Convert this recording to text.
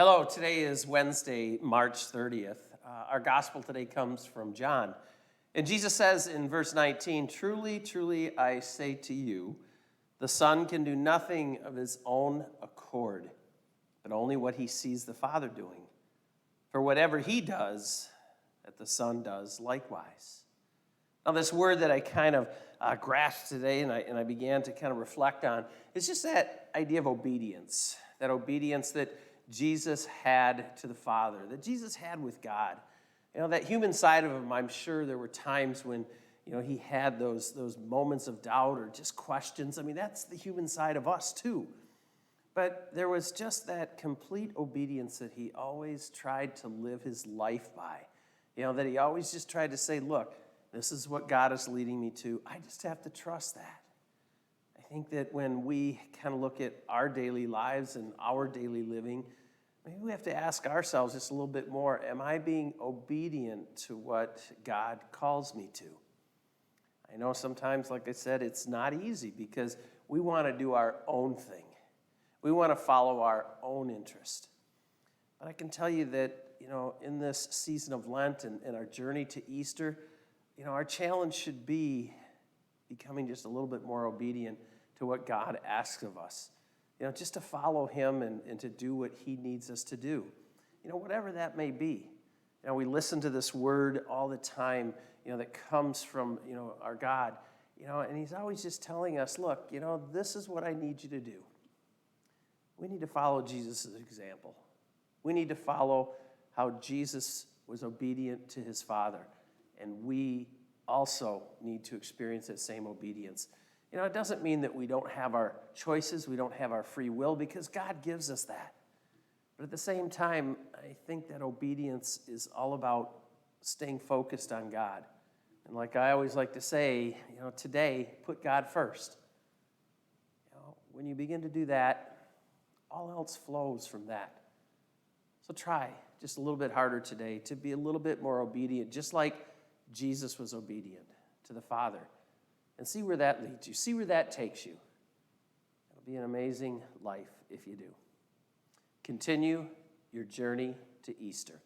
Hello, today is Wednesday, March 30th. Our gospel today comes from John. And Jesus says in verse 19, "Truly, truly, I say to you, the Son can do nothing of his own accord, but only what he sees the Father doing. For whatever he does, that the Son does likewise." Now, this word that I kind of grasped today and I began to kind of reflect on is just that idea of obedience, that obedience that Jesus had to the Father, that Jesus had with God. That human side of him, I'm sure there were times when, he had those moments of doubt or just questions. I mean, that's the human side of us too. But there was just that complete obedience that he always tried to live his life by. That he always just tried to say, look, this is what God is leading me to. I just have to trust that. I think that when we kind of look at our daily lives and our daily living, maybe we have to ask ourselves just a little bit more, am I being obedient to what God calls me to? I know sometimes, like I said, it's not easy because we want to do our own thing. We want to follow our own interest. But I can tell you that, in this season of Lent and our journey to Easter, our challenge should be becoming just a little bit more obedient to what God asks of us. Just to follow him and to do what he needs us to do. Whatever that may be. We listen to this word all the time, that comes from, our God. And he's always just telling us, look, this is what I need you to do. We need to follow Jesus' example. We need to follow how Jesus was obedient to his Father. And we also need to experience that same obedience. It doesn't mean that we don't have our choices, we don't have our free will, because God gives us that. But at the same time, I think that obedience is all about staying focused on God. And like I always like to say, today, put God first. When you begin to do that, all else flows from that. So try just a little bit harder today to be a little bit more obedient, just like Jesus was obedient to the Father. And see where that leads you. See where that takes you. It'll be an amazing life if you do. Continue your journey to Easter.